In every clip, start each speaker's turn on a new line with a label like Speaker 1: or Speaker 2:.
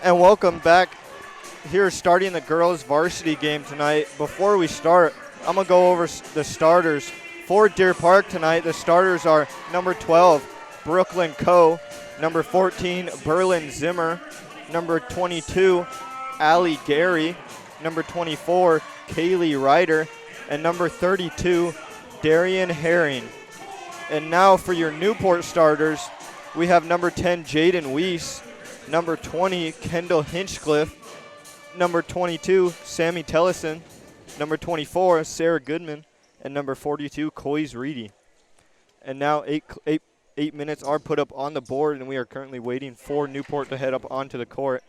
Speaker 1: And welcome back here starting the girls varsity game tonight. Before we start, I'm going to go over the starters for Deer Park tonight. The starters are number 12, Brooklyn Coe, number 14, Berlin Zimmer, number 22, Allie Gary, number 24, Kaylee Ryder, and number 32, Darian Herring. And now for your Newport starters, we have number 10, Jaden Weiss, number 20, Kendall Hinchcliffe, number 22, Sammy Tellison, number 24, Sarah Goodman, and number 42, Coys Reedy. And now eight minutes are put up on the board, and we are currently waiting for Newport to head up onto the court.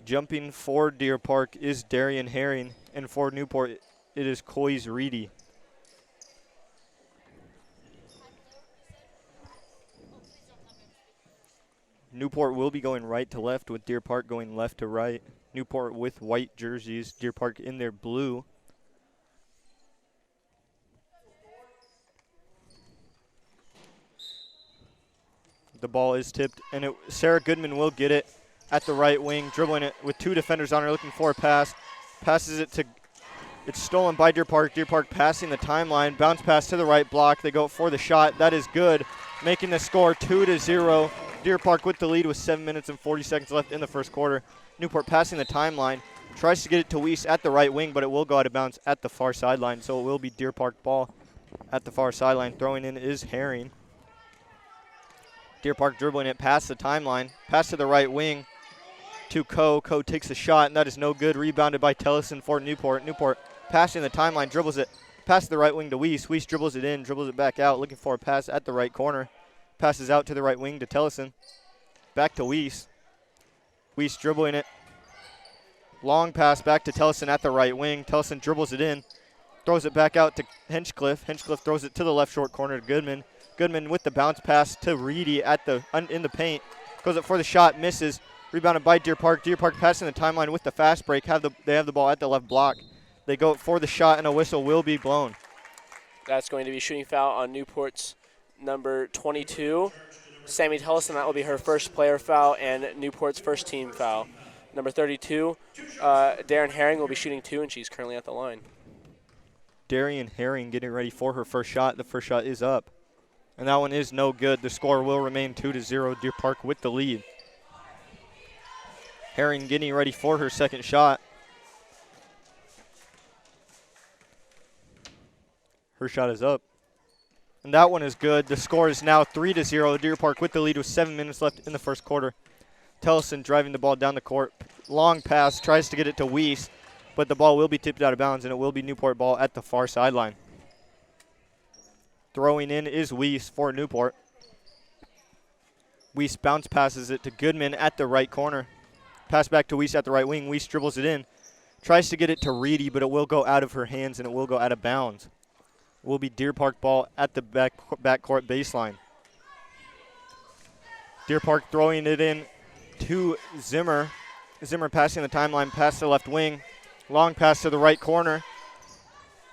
Speaker 1: Jumping for Deer Park is Darian Herring, and for Newport it is Coys Reedy. Newport will be going right to left with Deer Park going left to right. Newport with white jerseys, Deer Park in their blue. The ball is tipped, and Sarah Goodman will get it at the right wing, dribbling it with two defenders on her, looking for a pass. Passes it to, it's stolen by Deer Park. Deer Park passing the timeline, bounce pass to the right block. They go for the shot. That is good, making the score 2-0. Deer Park with the lead with 7 minutes and 40 seconds left in the first quarter. Newport passing the timeline, tries to get it to Weiss at the right wing, but it will go out of bounds at the far sideline, so it will be Deer Park ball at the far sideline. Throwing in is Herring. Deer Park dribbling it past the timeline, pass to the right wing to Coe. Coe takes a shot, and that is no good. Rebounded by Tellison for Newport. Newport passing the timeline, dribbles it past the right wing to Weiss. Weiss dribbles it in, dribbles it back out, looking for a pass at the right corner. Passes out to the right wing to Tellison. Back to Weiss. Weiss dribbling it. Long pass back to Tellison at the right wing. Tellison dribbles it in. Throws it back out to Hinchcliffe. Hinchcliffe throws it to the left short corner to Goodman. Goodman with the bounce pass to Reedy in the paint. Goes up for the shot, misses. Rebounded by Deer Park. Deer Park passing the timeline with the fast break. They have the ball at the left block. They go for the shot, and a whistle will be blown.
Speaker 2: That's going to be shooting foul on Newport's number 22, Sammy Tellison. That will be her first player foul and Newport's first team foul. Number 32, Darren Herring will be shooting 2, and she's currently at the line.
Speaker 1: Darian Herring getting ready for her first shot. The first shot is up, and that one is no good. The score will remain 2-0. Deer Park with the lead. Herring getting ready for her second shot. Her shot is up. And that one is good. The score is now 3-0. Deer Park with the lead with 7 minutes left in the first quarter. Tellison driving the ball down the court. Long pass, tries to get it to Weiss, but the ball will be tipped out of bounds, and it will be Newport ball at the far sideline. Throwing in is Weiss for Newport. Weiss bounce passes it to Goodman at the right corner. Pass back to Weiss at the right wing. Weiss dribbles it in. Tries to get it to Reedy, but it will go out of her hands, and it will go out of bounds. Will be Deer Park ball at the backcourt baseline. Deer Park throwing it in to Zimmer. Zimmer passing the timeline, pass to the left wing. Long pass to the right corner.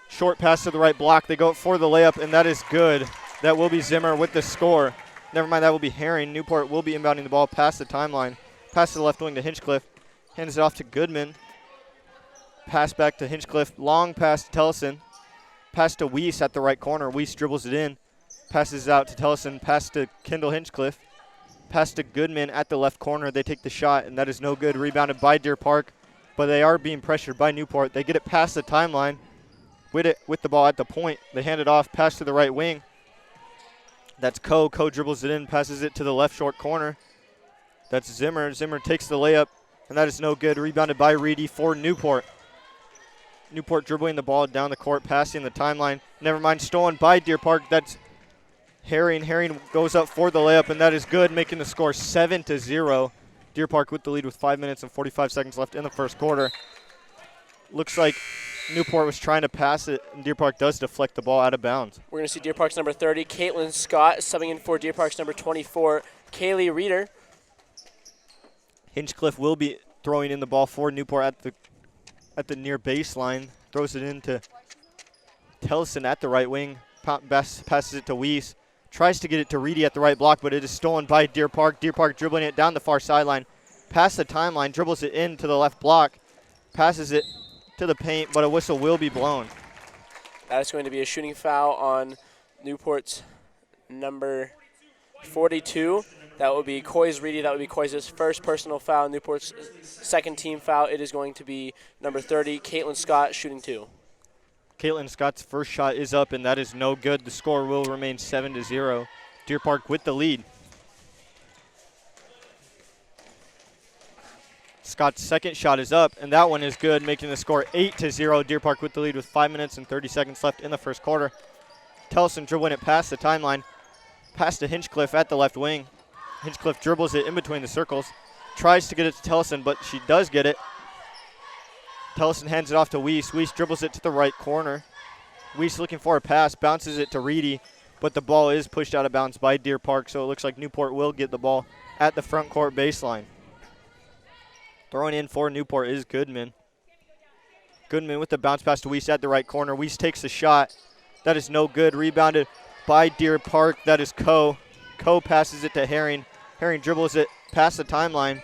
Speaker 1: Short pass to the right block. They go for the layup, and that is good. That will be Zimmer with the score. Never mind, that will be Herring. Newport will be inbounding the ball past the timeline. Pass to the left wing to Hinchcliffe. Hands it off to Goodman. Pass back to Hinchcliffe. Long pass to Tellison. Pass to Weiss at the right corner. Weiss dribbles it in. Passes out to Tellison. Pass to Kendall Hinchcliffe. Pass to Goodman at the left corner. They take the shot, and that is no good. Rebounded by Deer Park, but they are being pressured by Newport. They get it past the timeline with the ball at the point. They hand it off. Pass to the right wing. That's Coe. Coe dribbles it in. Passes it to the left short corner. That's Zimmer. Zimmer takes the layup, and that is no good. Rebounded by Reedy for Newport. Newport dribbling the ball down the court, passing the timeline. Never mind, stolen by Deer Park. That's Herring. Herring goes up for the layup, and that is good, making the score 7-0. Deer Park with the lead with 5 minutes and 45 seconds left in the first quarter. Looks like Newport was trying to pass it, and Deer Park does deflect the ball out of bounds.
Speaker 2: We're going to see Deer Park's number 30, Caitlin Scott, subbing in for Deer Park's number 24, Kaylee Reeder.
Speaker 1: Hinchcliffe will be throwing in the ball for Newport at the near baseline. Throws it into Tellison at the right wing. Passes it to Weiss. tries to get it to Reedy at the right block, but it is stolen by Deer Park. Deer Park dribbling it down the far sideline, past the timeline, dribbles it into the left block, passes it to the paint, but a whistle will be blown.
Speaker 2: That is going to be a shooting foul on Newport's number 42. That would be Coy's Reedy. That would be Coy's first personal foul. Newport's second team foul. It is going to be number 30, Caitlin Scott, shooting 2.
Speaker 1: Caitlin Scott's first shot is up, and that is no good. The score will remain 7-0. Deer Park with the lead. Scott's second shot is up, and that one is good, making the score 8-0. Deer Park with the lead with 5 minutes and 30 seconds left in the first quarter. Tellison dribbling it past the timeline, pass to Hinchcliffe at the left wing. Hinchcliffe dribbles it in between the circles, tries to get it to Tellison, but she does get it. Tellison hands it off to Weiss. Weiss dribbles it to the right corner. Weiss looking for a pass, bounces it to Reedy, but the ball is pushed out of bounds by Deer Park, so it looks like Newport will get the ball at the front court baseline. Throwing in for Newport is Goodman. Goodman with the bounce pass to Weiss at the right corner. Weiss takes the shot. That is no good. Rebounded by Deer Park. That is Coe. Coe passes it to Herring. Herring dribbles it past the timeline,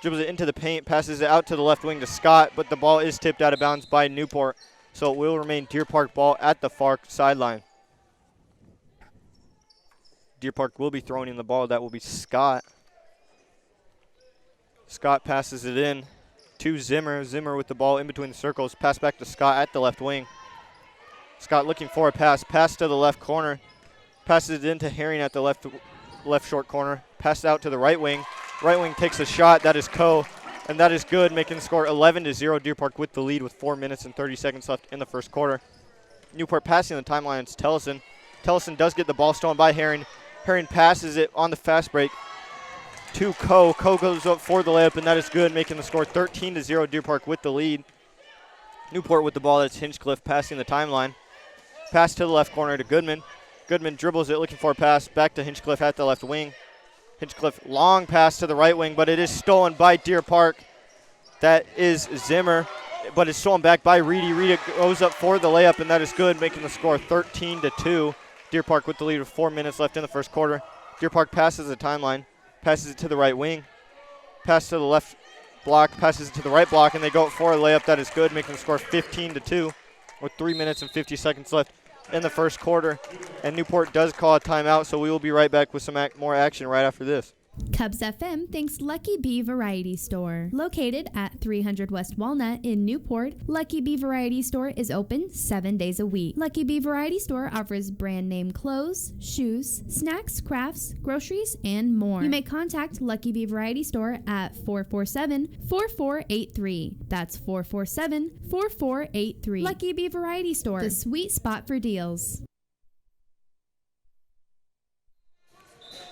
Speaker 1: dribbles it into the paint, passes it out to the left wing to Scott, but the ball is tipped out of bounds by Newport, so it will remain Deer Park ball at the far sideline. Deer Park will be throwing in the ball. That will be Scott. Scott passes it in to Zimmer. Zimmer with the ball in between the circles. Pass back to Scott at the left wing. Scott looking for a pass. Pass to the left corner. Passes it into Herring at the left short corner. Pass out to the right wing. Right wing takes a shot. That is Coe, and that is good, making the score 11-0. Deer Park with the lead with 4 minutes and 30 seconds left in the first quarter. Newport passing the timeline. It's Tellison. Tellison does get the ball stolen by Herring. Herring passes it on the fast break to Coe. Coe goes up for the layup, and that is good, making the score 13-0. Deer Park with the lead. Newport with the ball. That's Hinchcliffe passing the timeline. Pass to the left corner to Goodman. Goodman dribbles it, looking for a pass back to Hinchcliffe at the left wing. Hinchcliffe, long pass to the right wing, but it is stolen by Deer Park. That is Zimmer, but it's stolen back by Reedy. Reedy goes up for the layup, and that is good, making the score 13-2. Deer Park with the lead with 4 minutes left in the first quarter. Deer Park passes the timeline, passes it to the right wing, pass to the left block, passes it to the right block, and they go up for a layup. That is good, making the score 15-2 with 3 minutes and 50 seconds left in the first quarter. And Newport does call a timeout, so we will be right back with some more action right after this.
Speaker 3: Cubs FM thanks Lucky Bee Variety Store. Located at 300 West Walnut in Newport, Lucky Bee Variety Store is open 7 days a week. Lucky Bee Variety Store offers brand name clothes, shoes, snacks, crafts, groceries, and more. You may contact Lucky Bee Variety Store at 447-4483. That's 447-4483. Lucky Bee Variety Store, the sweet spot for deals.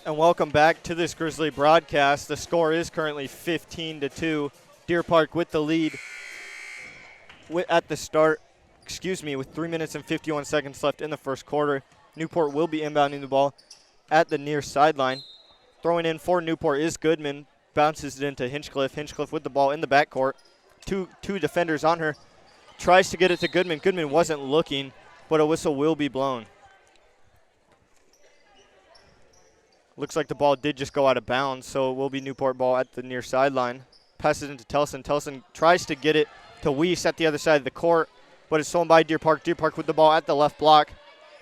Speaker 1: And welcome back to this Grizzly broadcast. The score is currently 15-2. Deer Park with the lead at the start, with 3 minutes and 51 seconds left in the first quarter. Newport will be inbounding the ball at the near sideline. Throwing in for Newport is Goodman. Bounces it into Hinchcliffe. Hinchcliffe with the ball in the backcourt. Two defenders on her. Tries to get it to Goodman. Goodman wasn't looking, but a whistle will be blown. Looks like the ball did just go out of bounds, so it will be Newport ball at the near sideline. Passes it into Tellison. Tellison tries to get it to Weiss at the other side of the court, but it's stolen by Deer Park. Deer Park with the ball at the left block.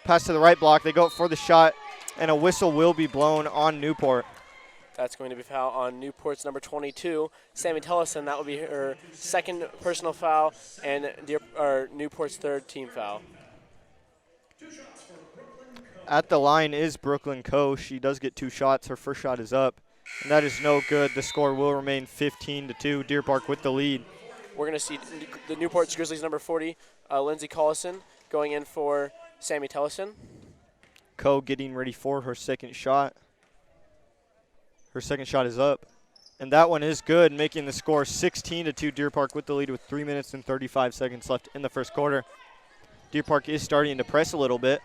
Speaker 1: Pass to the right block. They go for the shot, and a whistle will be blown on Newport.
Speaker 2: That's going to be foul on Newport's number 22, Sammy Tellison. That will be her second personal foul and Newport's third team foul.
Speaker 1: At the line is Brooklyn Coe. She does get 2 shots. Her first shot is up, and that is no good. The score will remain 15-2. Deer Park with the lead.
Speaker 2: We're going to see the Newport's Grizzlies number 40, Lindsey Collison, going in for Sammy Tellison.
Speaker 1: Coe getting ready for her second shot. Her second shot is up, and that one is good, making the score 16-2. Deer Park with the lead with 3 minutes and 35 seconds left in the first quarter. Deer Park is starting to press a little bit.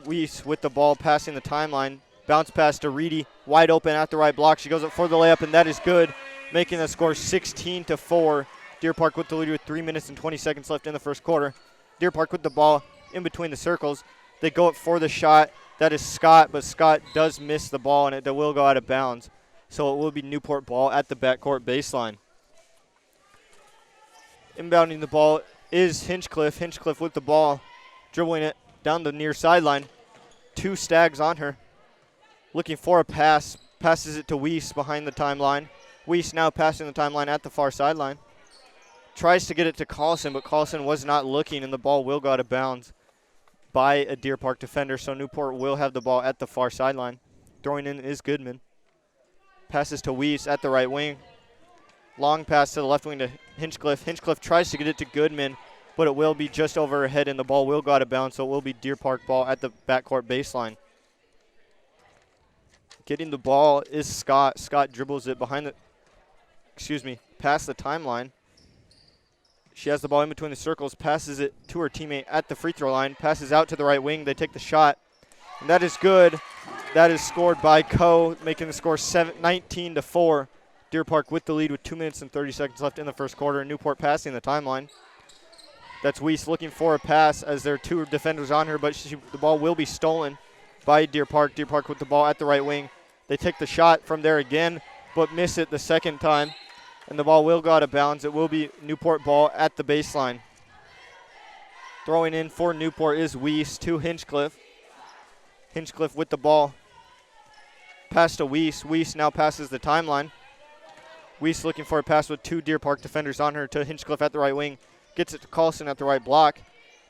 Speaker 1: Weiss with the ball, passing the timeline. Bounce pass to Reedy, wide open at the right block. She goes up for the layup, and that is good, making the score 16-4. Deer Park with the lead with 3 minutes and 20 seconds left in the first quarter. Deer Park with the ball in between the circles. They go up for the shot, That is Scott, but Scott does miss the ball, and it will go out of bounds. So it will be Newport ball at the backcourt baseline. Inbounding the ball is Hinchcliffe. Hinchcliffe with the ball, dribbling it down the near sideline. 2 Stags on her. Looking for a pass. Passes it to Weiss behind the timeline. Weiss now passing the timeline at the far sideline. Tries to get it to Carlson, but Carlson was not looking, and the ball will go out of bounds by a Deer Park defender. So Newport will have the ball at the far sideline. Throwing in is Goodman. Passes to Weiss at the right wing. Long pass to the left wing to Hinchcliffe. Hinchcliffe tries to get it to Goodman, but it will be just over her head, and the ball will go out of bounds, so it will be Deer Park ball at the backcourt baseline. Getting the ball is Scott. Scott dribbles it past the timeline. She has the ball in between the circles, passes it to her teammate at the free throw line, passes out to the right wing. They take the shot, and that is good. That is scored by Coe, making the score 19-4. Deer Park with the lead with 2 minutes and 30 seconds left in the first quarter. Newport passing the timeline. That's Weiss looking for a pass as there are 2 defenders on her, but the ball will be stolen by Deer Park. Deer Park with the ball at the right wing. They take the shot from there again, but miss it the second time, and the ball will go out of bounds. It will be Newport ball at the baseline. Throwing in for Newport is Weiss to Hinchcliffe. Hinchcliffe with the ball. Pass to Weiss. Weiss now passes the timeline. Weiss looking for a pass with 2 Deer Park defenders on her to Hinchcliffe at the right wing. Gets it to Carlson at the right block.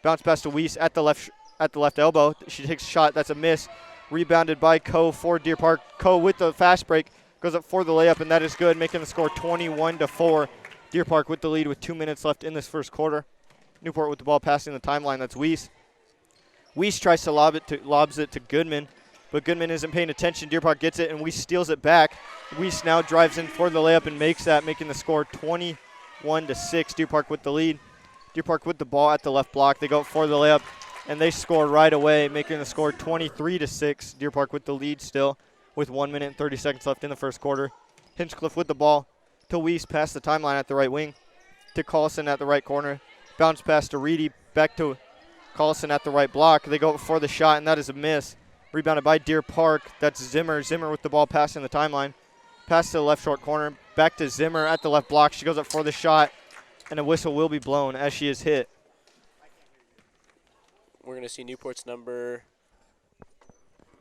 Speaker 1: Bounce pass to Weiss at the left elbow. She takes a shot. That's a miss. Rebounded by Coe for Deer Park. Coe with the fast break goes up for the layup, and that is good, making the score 21-4. Deer Park with the lead with 2 minutes left in this first quarter. Newport with the ball passing the timeline. That's Weiss. Weiss tries to lobs it to Goodman, but Goodman isn't paying attention. Deer Park gets it, and Weiss steals it back. Weiss now drives in for the layup and makes that, making the score 21-6. Deer Park with the lead. Deer Park with the ball at the left block. They go up for the layup, and they score right away, making the score 23-6. Deer Park with the lead still with 1 minute and 30 seconds left in the first quarter. Hinchcliffe with the ball to Weiss, past the timeline at the right wing to Carlson at the right corner. Bounce pass to Reedy, back to Carlson at the right block. They go for the shot, and that is a miss. Rebounded by Deer Park. That's Zimmer. Zimmer with the ball passing the timeline. Pass to the left short corner. Back to Zimmer at the left block. She goes up for the shot, and a whistle will be blown as she is hit.
Speaker 2: We're going to see Newport's number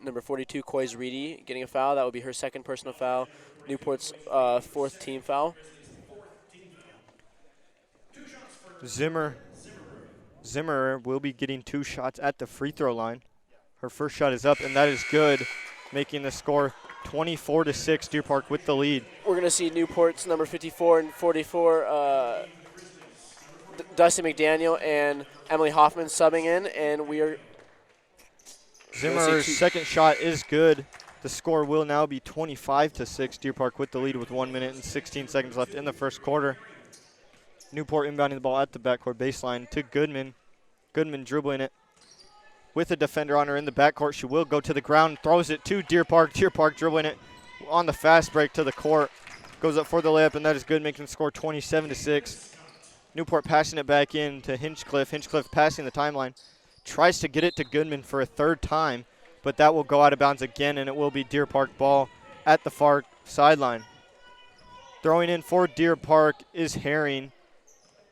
Speaker 2: 42, Coys Reedy, getting a foul. That would be her second personal foul. Newport's 4th team foul.
Speaker 1: Zimmer will be getting 2 shots at the free throw line. Her first shot is up, and that is good, making the score 24-6. Deer Park with the lead.
Speaker 2: We're going to see Newport's number 54 and 44, Dusty McDaniel and Emily Hoffman subbing in, and we are.
Speaker 1: Zimmer's second shot is good. The score will now be 25-6. Deer Park with the lead with 1 minute and 16 seconds left in the first quarter. Newport inbounding the ball at the backcourt baseline to Goodman. Goodman dribbling it with a defender on her in the backcourt. She will go to the ground, throws it to Deer Park. Deer Park dribbling it on the fast break to the court. Goes up for the layup, and that is good, making the score 27-6. Newport passing it back in to Hinchcliffe. Hinchcliffe passing the timeline. Tries to get it to Goodman for a 3rd time, but that will go out of bounds again, and it will be Deer Park ball at the far sideline. Throwing in for Deer Park is Herring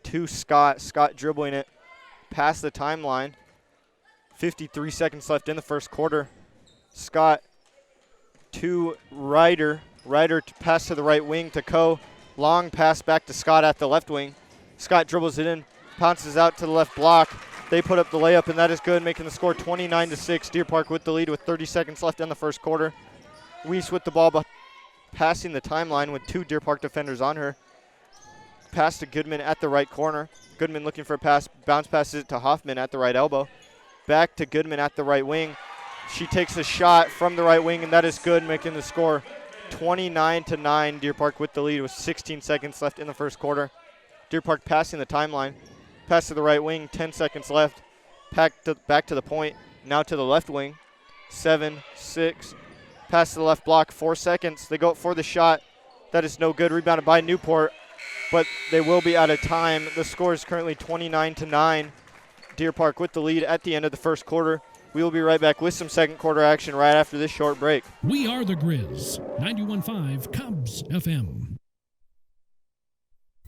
Speaker 1: to Scott. Scott dribbling it past the timeline. 53 seconds left in the first quarter. Scott to Ryder. Ryder to pass to the right wing to Coe. Long pass back to Scott at the left wing. Scott dribbles it in, pounces out to the left block. They put up the layup, and that is good, making the score 29-6. Deer Park with the lead with 30 seconds left in the first quarter. Weiss with the ball, passing the timeline with 2 Deer Park defenders on her. Pass to Goodman at the right corner. Goodman looking for a pass. Bounce passes it to Hoffman at the right elbow. Back to Goodman at the right wing. She takes a shot from the right wing, and that is good, making the score 29-9. Deer Park with the lead with 16 seconds left in the first quarter. Deer Park passing the timeline. Pass to the right wing, 10 seconds left. Back to the point, now to the left wing. 7, 6. Pass to the left block, 4 seconds. They go for the shot. That is no good. Rebounded by Newport, but they will be out of time. The score is currently 29-9. Deer Park with the lead at the end of the first quarter. We will be right back with some second quarter action right after this short break.
Speaker 4: We are the Grizz. 91.5 Cubs FM.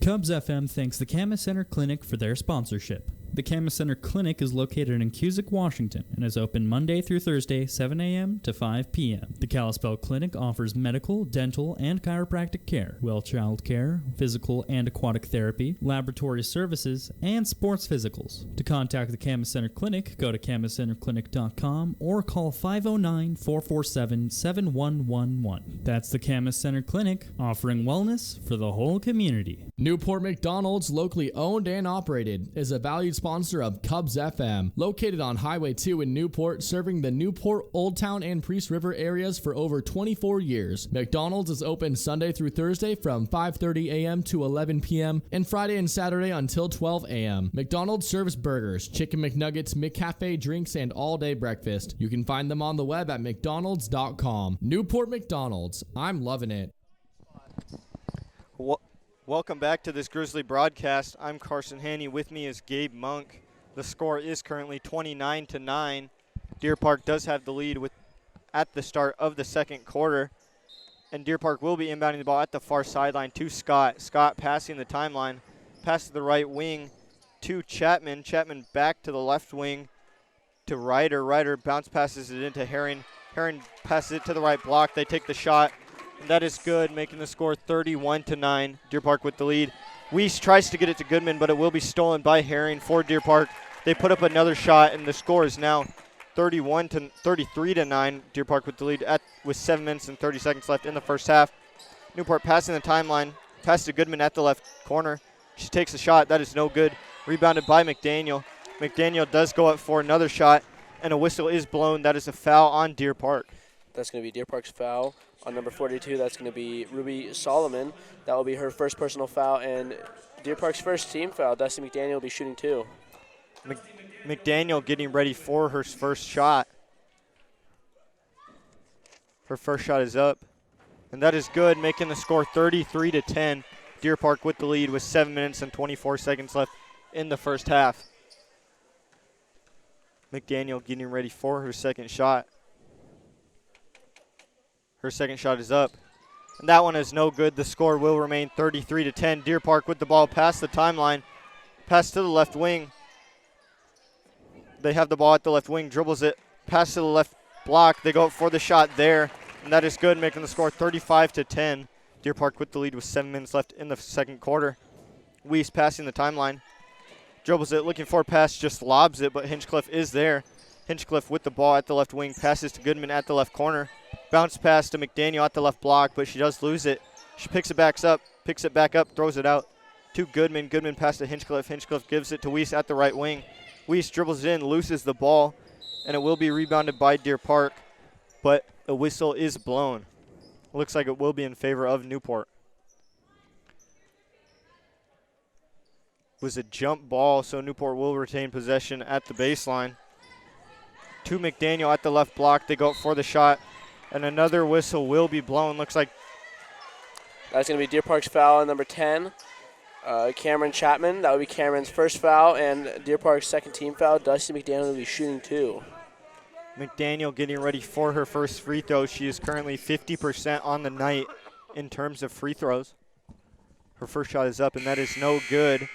Speaker 5: Cubs FM thanks the Camas Center Clinic for their sponsorship. The Camas Center Clinic is located in Cusick, Washington, and is open Monday through Thursday, 7 a.m. to 5 p.m. The Kalispell Clinic offers medical, dental, and chiropractic care, well child care, physical and aquatic therapy, laboratory services, and sports physicals. To contact the Camas Center Clinic, go to camascenterclinic.com or call 509-447-7111. That's the Camas Center Clinic, offering wellness for the whole community.
Speaker 6: Newport McDonald's, locally owned and operated, is a valued sponsor of Cubs FM. Located on Highway 2 in Newport, serving the Newport, Old Town, and Priest River areas for over 24 years. McDonald's is open Sunday through Thursday from 5:30 a.m. to 11 p.m. and Friday and Saturday until 12 a.m. McDonald's serves burgers, chicken McNuggets, McCafe drinks, and all-day breakfast. You can find them on the web at mcdonalds.com. Newport McDonald's. I'm loving it.
Speaker 1: Welcome back to this Grizzly broadcast. I'm Carson Haney. With me is Gabe Monk. The score is currently 29-9. Deer Park does have the lead at the start of the second quarter. And Deer Park will be inbounding the ball at the far sideline to Scott. Scott passing the timeline. Pass to the right wing to Chapman. Chapman back to the left wing to Ryder. Ryder bounce passes it into Herring. Herring passes it to the right block. They take the shot. That is good, making the score 31-9. Deer Park with the lead. Weiss tries to get it to Goodman, but it will be stolen by Herring for Deer Park. They put up another shot, and the score is now 33-9. Deer Park with the lead with 7 minutes and 30 seconds left in the first half. Newport passing the timeline. Pass to Goodman at the left corner. She takes a shot. That is no good. Rebounded by McDaniel. McDaniel does go up for another shot, and a whistle is blown. That is a foul on Deer Park.
Speaker 2: That's going to be Deer Park's foul on number 42. That's going to be Ruby Solomon. That will be her first personal foul, and Deer Park's first team foul. Dusty McDaniel will be shooting two.
Speaker 1: McDaniel getting ready for her first shot. Her first shot is up, and that is good, making the score 33-10. Deer Park with the lead with 7 minutes and 24 seconds left in the first half. McDaniel getting ready for her second shot. Her second shot is up. And that one is no good. The score will remain 33-10. Deer Park with the ball past the timeline. Pass to the left wing. They have the ball at the left wing. Dribbles it. Pass to the left block. They go for the shot there. And that is good, making the score 35-10. Deer Park with the lead with 7 minutes left in the second quarter. Weiss passing the timeline. Dribbles it. Looking for a pass. Just lobs it, but Hinchcliffe is there. Hinchcliffe with the ball at the left wing. Passes to Goodman at the left corner. Bounce pass to McDaniel at the left block, but she does lose it. She picks it back up, throws it out to Goodman. Goodman pass to Hinchcliffe. Hinchcliffe gives it to Weiss at the right wing. Weiss dribbles it in, loses the ball, and it will be rebounded by Deer Park, but a whistle is blown. Looks like it will be in favor of Newport. It was a jump ball, so Newport will retain possession at the baseline. To McDaniel at the left block. They go up for the shot. And another whistle will be blown. Looks like
Speaker 2: that's going to be Deer Park's foul on number 10, Cameron Chapman. That would be Cameron's first foul, and Deer Park's second team foul. Dusty McDaniel will be shooting two.
Speaker 1: McDaniel getting ready for her first free throw. She is currently 50% on the night in terms of free throws. Her first shot is up, and that is no good.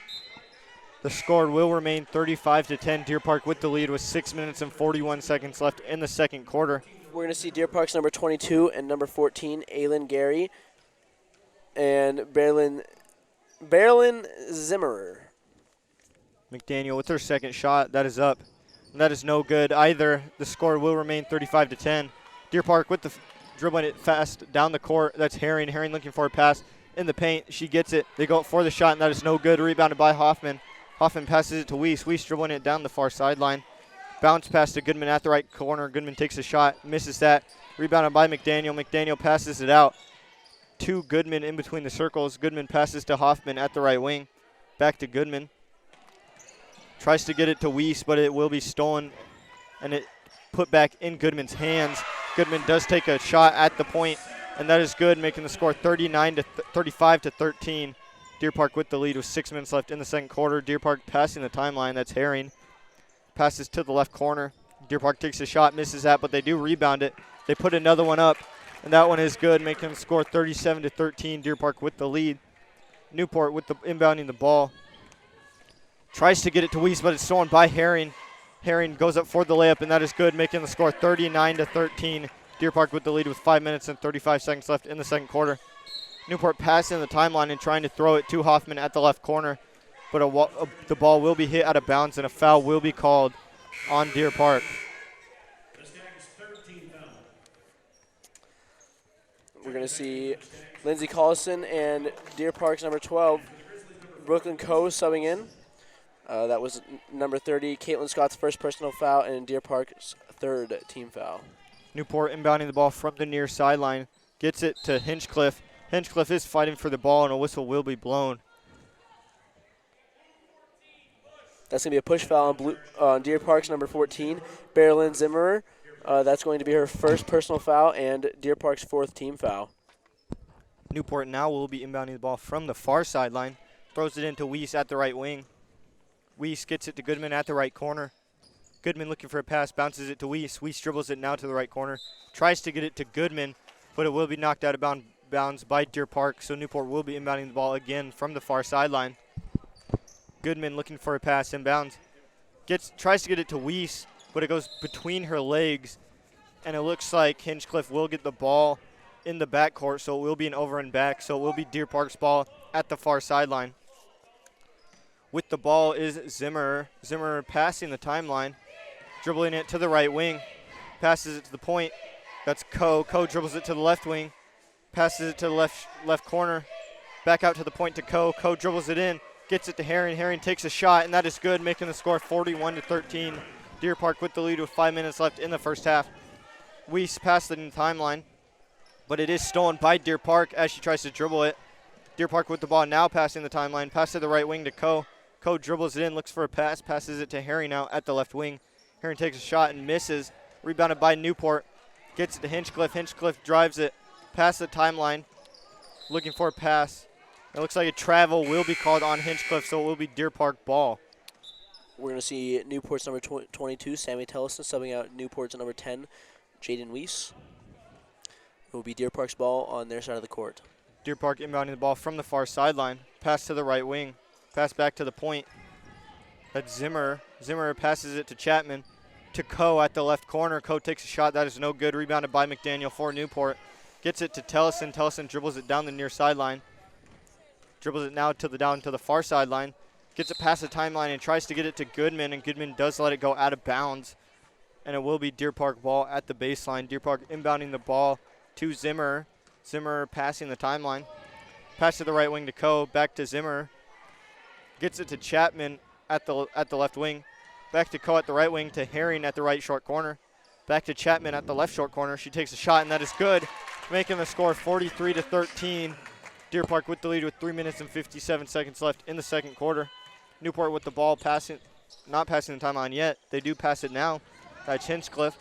Speaker 1: The score will remain 35-10. Deer Park with the lead with 6 minutes and 41 seconds left in the second quarter.
Speaker 2: We're going to see Deer Park's number 22 and number 14, Aylin Gary, and Berlin Zimmerer.
Speaker 1: McDaniel with her second shot. That is up. And that is no good either. The score will remain 35-10. Deer Park with the dribbling it fast down the court. That's Herring. Herring looking for a pass in the paint. She gets it. They go up for the shot, and that is no good. Rebounded by Hoffman. Hoffman passes it to Weiss. Weiss dribbling it down the far sideline. Bounce pass to Goodman at the right corner. Goodman takes a shot, misses that. Rebounded by McDaniel. McDaniel passes it out to Goodman in between the circles. Goodman passes to Hoffman at the right wing. Back to Goodman. Tries to get it to Weiss, but it will be stolen, and it put back in Goodman's hands. Goodman does take a shot at the point, and that is good, making the score 35-13. Deer Park with the lead with 6 minutes left in the second quarter. Deer Park passing the timeline. That's Herring. Passes to the left corner. Deer Park takes a shot, misses that, but they do rebound it. They put another one up, and that one is good, making them score 37-13. Deer Park with the lead. Newport with the inbounding the ball. Tries to get it to Weiss, but it's stolen by Herring. Herring goes up for the layup, and that is good, making the score 39-13. Deer Park with the lead with 5 minutes and 35 seconds left in the second quarter. Newport passing the timeline and trying to throw it to Hoffman at the left corner, but the ball will be hit out of bounds, and a foul will be called on Deer Park.
Speaker 2: We're going to see Lindsey Collison and Deer Park's number 12, Brooklyn Coe, subbing in. That was number 30, Caitlin Scott's first personal foul, and Deer Park's third team foul.
Speaker 1: Newport inbounding the ball from the near sideline. Gets it to Hinchcliffe. Hinchcliffe is fighting for the ball, and a whistle will be blown.
Speaker 2: That's going to be a push foul on Deer Park's number 14, Bearlyn Zimmerer. That's going to be her first personal foul and Deer Park's fourth team foul.
Speaker 1: Newport now will be inbounding the ball from the far sideline. Throws it into Weiss at the right wing. Weiss gets it to Goodman at the right corner. Goodman looking for a pass, bounces it to Weiss. Weiss dribbles it now to the right corner. Tries to get it to Goodman, but it will be knocked out of bounds by Deer Park, so Newport will be inbounding the ball again from the far sideline. Goodman looking for a pass inbounds. Tries to get it to Weiss, but it goes between her legs, and it looks like Hinchcliffe will get the ball in the backcourt, so it will be an over and back, so it will be Deer Park's ball at the far sideline. With the ball is Zimmer. Zimmer passing the timeline, dribbling it to the right wing, passes it to the point. That's Coe. Coe dribbles it to the left wing, passes it to the left corner, back out to the point to Coe. Coe dribbles it in, gets it to Herring. Herring takes a shot, and that is good, making the score 41-13. Deer Park with the lead with 5 minutes left in the first half. Weiss passed it in the timeline, but it is stolen by Deer Park as she tries to dribble it. Deer Park with the ball now passing the timeline, pass to the right wing to Coe. Coe dribbles it in, looks for a pass, passes it to Herring now at the left wing. Herring takes a shot and misses. Rebounded by Newport. Gets it to Hinchcliffe. Hinchcliffe drives it past the timeline, looking for a pass. It looks like a travel will be called on Hinchcliffe, so it will be Deer Park ball.
Speaker 2: We're going to see Newport's number 22, Sammy Tellison, subbing out Newport's number 10, Jaden Weiss. It will be Deer Park's ball on their side of the court.
Speaker 1: Deer Park inbounding the ball from the far sideline. Pass to the right wing. Pass back to the point. That's Zimmer. Zimmer passes it to Chapman. To Coe at the left corner. Coe takes a shot. That is no good. Rebounded by McDaniel for Newport. Gets it to Tellison. Tellison dribbles it down the near sideline. Dribbles it now down to the far sideline. Gets it past the timeline and tries to get it to Goodman, and Goodman does let it go out of bounds. And it will be Deer Park ball at the baseline. Deer Park inbounding the ball to Zimmer. Zimmer passing the timeline. Pass to the right wing to Coe. Back to Zimmer. Gets it to Chapman at the left wing. Back to Coe at the right wing to Herring at the right short corner. Back to Chapman at the left short corner. She takes a shot, and that is good, making the score 43-13. Deer Park with the lead with 3 minutes and 57 seconds left in the second quarter. Newport with the ball not passing the timeline yet. They do pass it now. That's Hinchcliffe.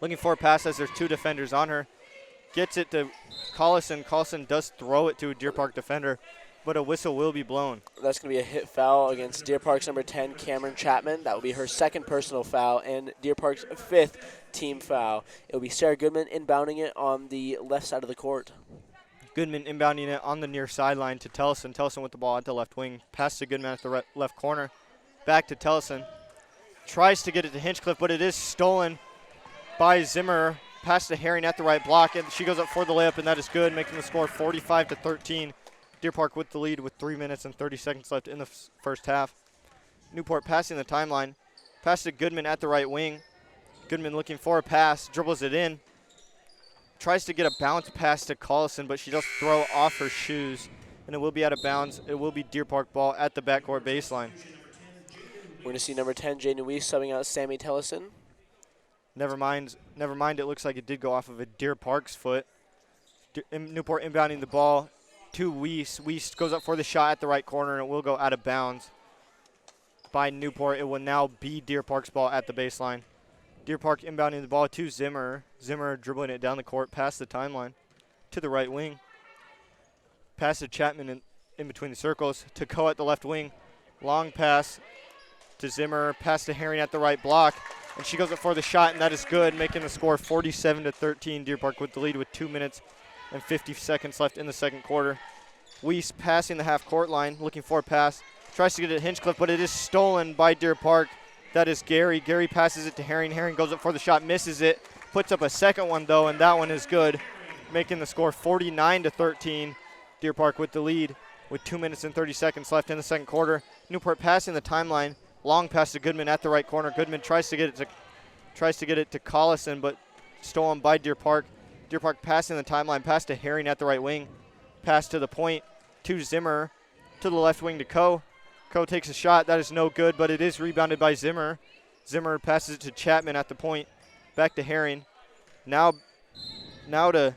Speaker 1: Looking for a pass as there's two defenders on her. Gets it to Collison. Collison does throw it to a Deer Park defender, but a whistle will be blown.
Speaker 2: That's going to be a hit foul against Deer Park's number 10, Cameron Chapman. That will be her second personal foul and Deer Park's fifth team foul. It will be Sarah Goodman inbounding it on the left side of the court.
Speaker 1: Goodman inbounding it on the near sideline to Tellison. Tellison with the ball at the left wing. Pass to Goodman at the left corner. Back to Tellison. Tries to get it to Hinchcliffe, but it is stolen by Zimmer. Pass to Herring at the right block, and she goes up for the layup, and that is good, making the score 45-13. Deer Park with the lead with 3 minutes and 30 seconds left in the first half. Newport passing the timeline. Pass to Goodman at the right wing. Goodman looking for a pass, dribbles it in. Tries to get a bounce pass to Collison, but she does throw off her shoes, and it will be out of bounds. It will be Deer Park ball at the backcourt baseline.
Speaker 2: We're going to see number 10, Jaden Weiss, subbing out Sammy Tellison.
Speaker 1: Never mind. It looks like it did go off of a Deer Park's foot. Newport inbounding the ball to Weiss. Weiss goes up for the shot at the right corner, and it will go out of bounds by Newport. It will now be Deer Park's ball at the baseline. Deer Park inbounding the ball to Zimmer. Zimmer dribbling it down the court past the timeline to the right wing. Pass to Chapman in between the circles to Coe at the left wing. Long pass to Zimmer. Pass to Herring at the right block. and she goes up for the shot, and that is good, making the score 47-13. Deer Park with the lead with 2 minutes and 50 seconds left in the second quarter. Weiss passing the half-court line, looking for a pass. Tries to get it to Hinchcliffe, but it is stolen by Deer Park. That is Gary. Gary passes it to Herring. Herring goes up for the shot, misses it. Puts up a second one, though, and that one is good, making the score 49-13. Deer Park with the lead with 2 minutes and 30 seconds left in the second quarter. Newport passing the timeline. Long pass to Goodman at the right corner. Goodman tries to get it to Collison, but stolen by Deer Park. Deer Park passing the timeline. Pass to Herring at the right wing. Pass to the point to Zimmer. To the left wing to Coe. Coe takes a shot. That is no good, but it is rebounded by Zimmer. Zimmer passes it to Chapman at the point. Back to Herring. Now to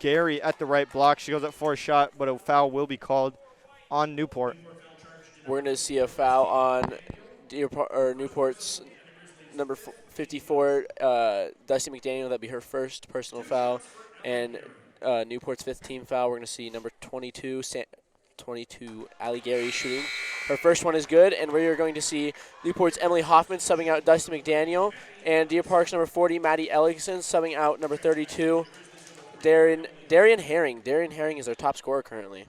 Speaker 1: Gary at the right block. She goes up for a shot, but a foul will be called on Newport.
Speaker 2: We're going to see a foul on Newport's number 54, Dusty McDaniel. That'd be her first personal foul. And Newport's fifth team foul, we're going to see number 22, Allie Gary shooting. Her first one is good, and we are going to see Newport's Emily Hoffman subbing out Dusty McDaniel, and Deer Park's number 40, Maddie Ellickson, subbing out number 32, Darian Herring. Darian Herring is our top scorer currently.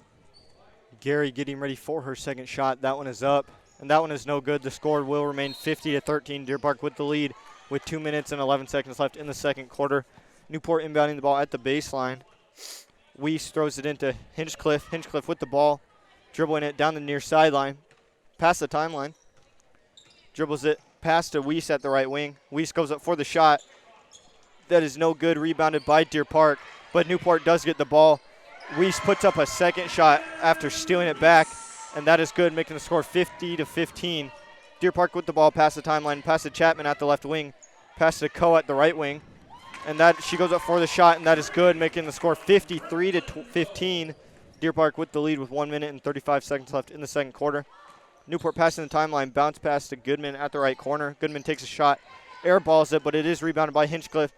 Speaker 1: Gary getting ready for her second shot. That one is up, and that one is no good. The score will remain 50-13. Deer Park with the lead with 2 minutes and 11 seconds left in the second quarter. Newport inbounding the ball at the baseline. Weiss throws it into Hinchcliffe. Hinchcliffe with the ball, dribbling it down the near sideline, past the timeline. Dribbles it past to Weiss at the right wing. Weiss goes up for the shot. That is no good, rebounded by Deer Park, but Newport does get the ball. Weiss puts up a second shot after stealing it back, and that is good, making the score 50-15. Deer Park with the ball past the timeline, pass to Chapman at the left wing, pass to Coe at the right wing, and that she goes up for the shot, and that is good, making the score 53-15. Deer Park with the lead with 1 minute and 35 seconds left in the second quarter. Newport passing the timeline, bounce pass to Goodman at the right corner. Goodman takes a shot, airballs it, but it is rebounded by Hinchcliffe.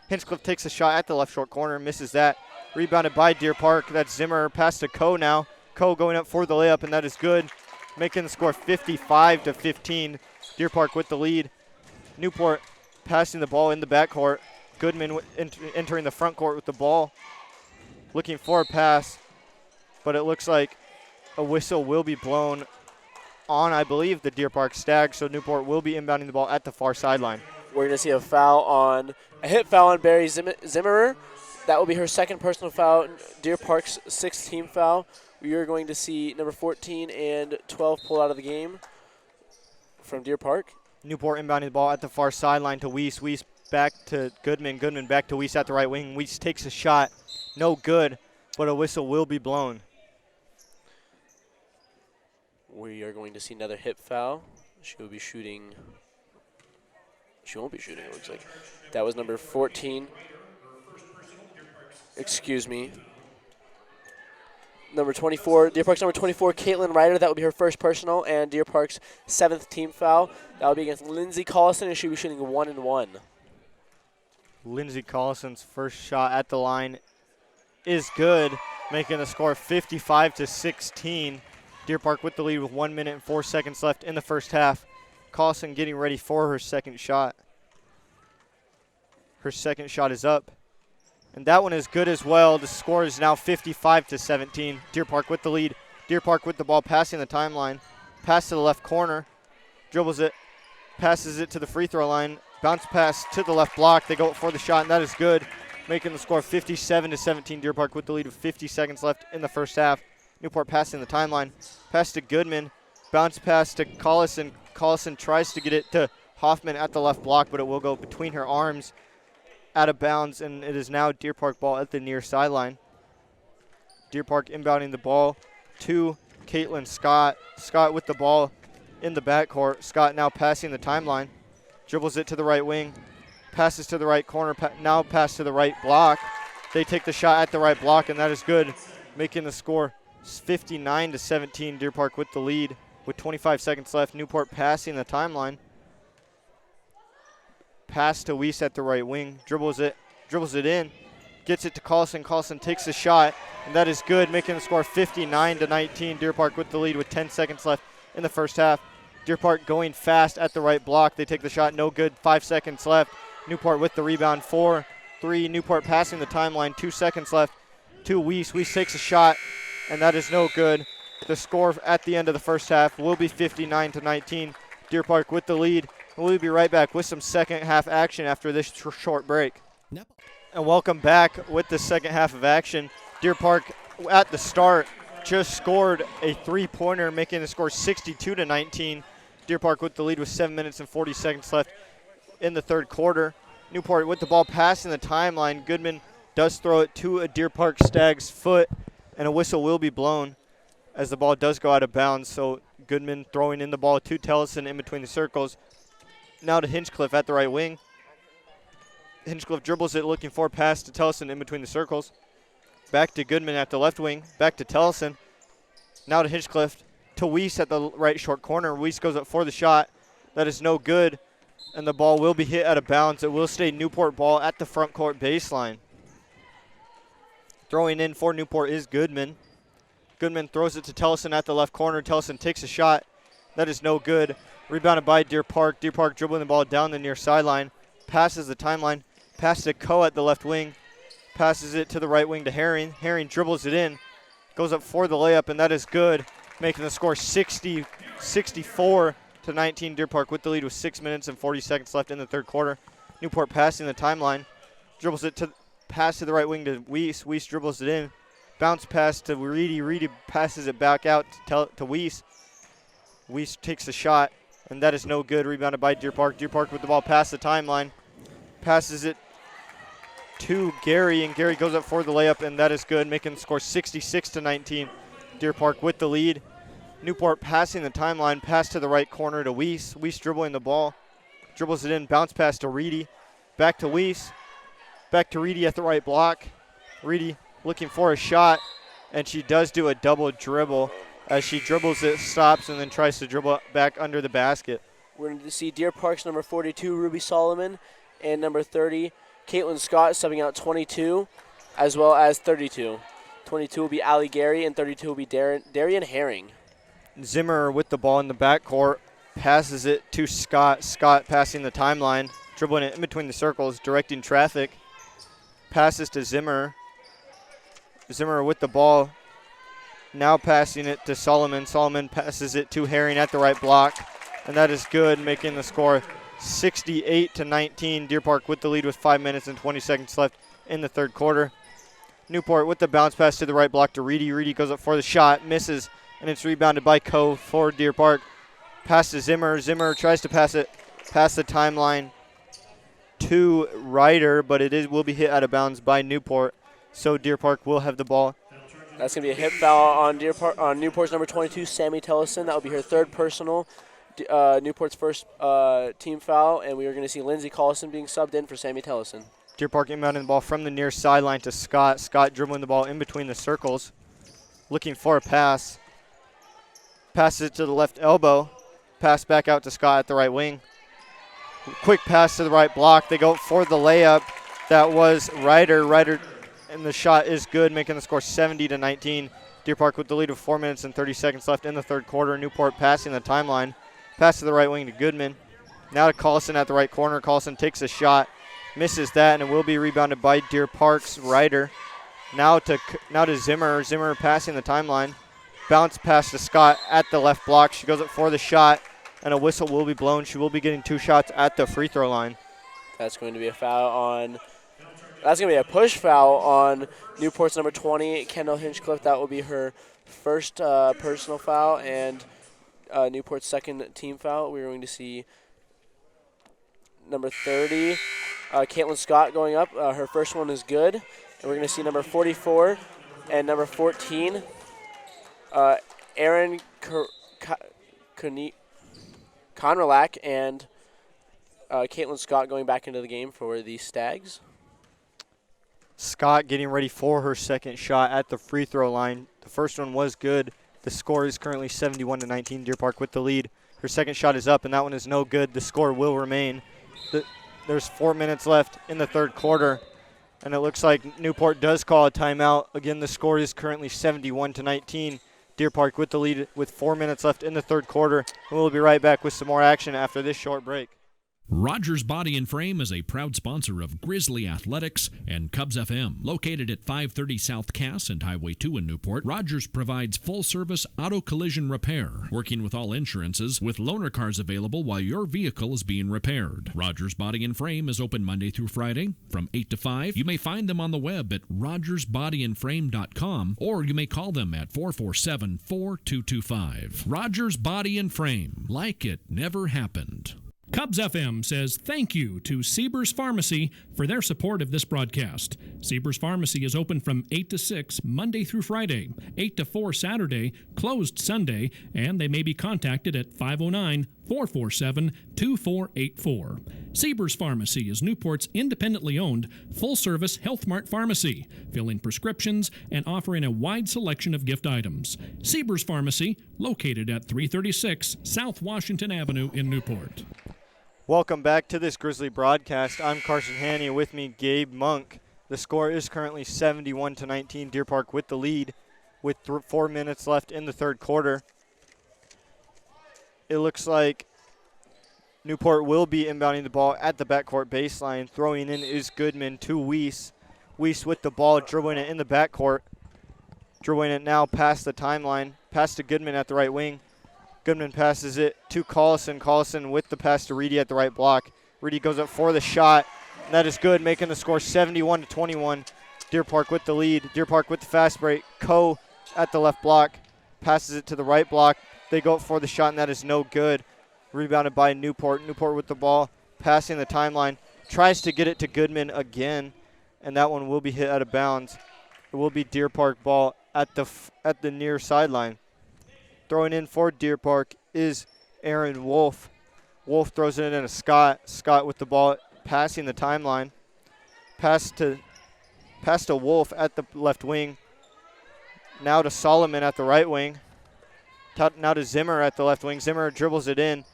Speaker 1: Hinchcliffe takes a shot at the left short corner, misses that. Rebounded by Deer Park. That's Zimmer. Pass to Coe now. Coe going up for the layup, and that is good, making the score 55-15. Deer Park with the lead. Newport passing the ball in the backcourt. Goodman entering the front court with the ball, looking for a pass, but it looks like a whistle will be blown on, I believe, the Deer Park Stag, so Newport will be inbounding the ball at the far sideline.
Speaker 2: We're going to see a hit foul on Barry Zimmerer. That will be her second personal foul, Deer Park's sixth team foul. We are going to see number 14 and 12 pulled out of the game from Deer Park.
Speaker 1: Newport inbounding the ball at the far sideline to Weiss. Weiss back to Goodman. Goodman back to Weiss at the right wing. Weiss takes a shot. No good, but a whistle will be blown.
Speaker 2: We are going to see another hit foul. She will be shooting. She won't be shooting, it looks like. That was number 14. Excuse me. Number 24, Deer Park's number 24, Caitlin Ryder. That will be her first personal, and Deer Park's seventh team foul. That will be against Lindsay Collison, and she'll be shooting 1-1.
Speaker 1: Lindsay Collison's first shot at the line is good, making the score 55-16. Deer Park with the lead with 1 minute and 4 seconds left in the first half. Collison getting ready for her second shot. Her second shot is up, and that one is good as well. The score is now 55-17. Deer Park with the lead. Deer Park with the ball, passing the timeline. Pass to the left corner. Dribbles it. Passes it to the free throw line. Bounce pass to the left block. They go for the shot, and that is good, making the score 57-17. Deer Park with the lead with 50 seconds left in the first half. Newport passing the timeline. Pass to Goodman. Bounce pass to Collison. Collison tries to get it to Hoffman at the left block, but it will go between her arms, out of bounds, and it is now Deer Park ball at the near sideline. Deer Park inbounding the ball to Caitlin Scott. Scott with the ball in the backcourt. Scott now passing the timeline. Dribbles it to the right wing. Passes to the right corner. Now pass to the right block. They take the shot at the right block, and that is good, making the score 59-17. Deer Park with the lead with 25 seconds left. Newport passing the timeline. Pass to Weiss at the right wing. Dribbles it in. Gets it to Collison. Collison takes the shot, and that is good, making the score 59-19. Deer Park with the lead with 10 seconds left in the first half. Deer Park going fast at the right block. They take the shot, no good. 5 seconds left. Newport with the rebound, 4-3. Newport passing the timeline, 2 seconds left to Weiss. Weiss takes a shot, and that is no good. The score at the end of the first half will be 59-19. Deer Park with the lead. We'll be right back with some second half action after this short break. And welcome back with the second half of action. Deer Park at the start just scored a 3-pointer, making the score 62-19. Deer Park with the lead with 7 minutes and 40 seconds left in the third quarter. Newport with the ball passing the timeline. Goodman does throw it to a Deer Park Stag's foot, and a whistle will be blown as the ball does go out of bounds. So Goodman throwing in the ball to Tellison in between the circles. Now to Hinchcliffe at the right wing. Hinchcliffe dribbles it, looking for a pass to Tellison in between the circles. Back to Goodman at the left wing. Back to Tellison. Now to Hinchcliffe. To Weiss at the right short corner. Weiss goes up for the shot. That is no good. And the ball will be hit out of bounds. It will stay Newport ball at the front court baseline. Throwing in for Newport is Goodman. Goodman throws it to Tellison at the left corner. Tellison takes a shot. That is no good. Rebounded by Deer Park. Deer Park dribbling the ball down the near sideline. Passes the timeline. Pass to Coe at the left wing. Passes it to the right wing to Herring. Herring dribbles it in. Goes up for the layup, and that is good. Making the score 64-19. Deer Park with the lead with 6 minutes and 40 seconds left in the third quarter. Newport passing the timeline. Dribbles it to pass to the right wing to Weiss. Weiss dribbles it in. Bounce pass to Reedy. Reedy passes it back out to Weiss. Weiss takes the shot, and that is no good. Rebounded by Deer Park. Deer Park with the ball past the timeline. Passes it to Gary, and Gary goes up for the layup, and that is good, making the score 66-19. Deer Park with the lead. Newport passing the timeline. Pass to the right corner to Weiss. Weiss dribbling the ball. Dribbles it in. Bounce pass to Reedy. Back to Weiss. Back to Reedy at the right block. Reedy looking for a shot, and she does do a double dribble. As she dribbles it, stops, and then tries to dribble back under the basket.
Speaker 2: We're going to see Deer Park's number 42, Ruby Solomon, and number 30, Caitlin Scott, subbing out 22, as well as 32. 22 will be Allie Gary, and 32 will be Darian Herring.
Speaker 1: Zimmer with the ball in the backcourt. Passes it to Scott. Scott passing the timeline, dribbling it in between the circles, directing traffic. Passes to Zimmer. Zimmer with the ball. Now passing it to Solomon. Solomon passes it to Herring at the right block, and that is good, making the score 68-19. Deer Park with the lead with 5 minutes and 20 seconds left in the third quarter. Newport with the bounce pass to the right block to Reedy. Reedy goes up for the shot, misses, and it's rebounded by Coe for Deer Park. Pass to Zimmer. Zimmer tries to pass it past the timeline to Ryder, but will be hit out of bounds by Newport, so Deer Park will have the ball.
Speaker 2: That's going to be a hit foul on Newport's number 22, Sammy Tellison. That will be her third personal, Newport's first team foul, and we are going to see Lindsay Collison being subbed in for Sammy Tellison.
Speaker 1: Deer Park inbounding the ball from the near sideline to Scott. Scott dribbling the ball in between the circles, looking for a pass. Passes it to the left elbow. Pass back out to Scott at the right wing. Quick pass to the right block. They go for the layup. That was Ryder. Ryder, and the shot is good, making the score 70-19. Deer Park with the lead of 4 minutes and 30 seconds left in the third quarter. Newport passing the timeline. Pass to the right wing to Goodman. Now to Collison at the right corner. Collison takes a shot, misses that, and it will be rebounded by Deer Park's Ryder. Now to Zimmer. Zimmer passing the timeline. Bounce pass to Scott at the left block. She goes up for the shot, and a whistle will be blown. She will be getting 2 shots at the free throw line.
Speaker 2: That's going to be a foul on. That's going to be a push foul on Newport's number 20, Kendall Hinchcliffe. That will be her first personal foul and Newport's second team foul. We're going to see number 30, Caitlin Scott going up. Her first one is good. And we're going to see number 44 and number 14, Aaron Conrelak and Caitlin Scott going back into the game for the Stags.
Speaker 1: Scott getting ready for her second shot at the free throw line. The first one was good. The score is currently 71-19. Deer Park with the lead. Her second shot is up, and that one is no good. The score will remain. There's 4 minutes left in the third quarter, and it looks like Newport does call a timeout. Again, the score is currently 71-19. Deer Park with the lead with 4 minutes left in the third quarter. And we'll be right back with some more action after this short break.
Speaker 4: Rogers Body and Frame is a proud sponsor of Grizzly Athletics and Cubs FM. Located at 530 South Cass and Highway 2 in Newport, Rogers provides full-service auto collision repair, working with all insurances, with loaner cars available while your vehicle is being repaired. Rogers Body and Frame is open Monday through Friday from 8 to 5. You may find them on the web at rogersbodyandframe.com, or you may call them at 447-4225. Rogers Body and Frame, like it never happened.
Speaker 7: Cubs FM says thank you to Siebers Pharmacy for their support of this broadcast. Siebers Pharmacy is open from 8 to 6 Monday through Friday, 8 to 4 Saturday, closed Sunday, and they may be contacted at 509-447-2484. Siebers Pharmacy is Newport's independently owned, full-service Health Mart pharmacy, filling prescriptions and offering a wide selection of gift items. Siebers Pharmacy, located at 336 South Washington Avenue in Newport.
Speaker 1: Welcome back to this Grizzly broadcast. I'm Carson Haney, with me Gabe Monk. The score is currently 71-19. Deer Park with the lead with 4 minutes left in the third quarter. It looks like Newport will be inbounding the ball at the backcourt baseline. Throwing in is Goodman to Weiss. Weiss with the ball, dribbling it in the backcourt. Dribbling it now past the timeline. Pass to Goodman at the right wing. Goodman passes it to Collison. Collison with the pass to Reedy at the right block. Reedy goes up for the shot. And that is good, making the score 71-21. Deer Park with the lead. Deer Park with the fast break. Coe at the left block. Passes it to the right block. They go up for the shot, and that is no good. Rebounded by Newport. Newport with the ball, passing the timeline. Tries to get it to Goodman again, and that one will be hit out of bounds. It will be Deer Park ball at the near sideline. Throwing in for Deer Park is Aaron Wolf. Wolf throws it in to Scott. Scott with the ball, passing the timeline. Pass to Wolf at the left wing. Now to Solomon at the right wing. Now to Zimmer at the left wing. Zimmer dribbles it in.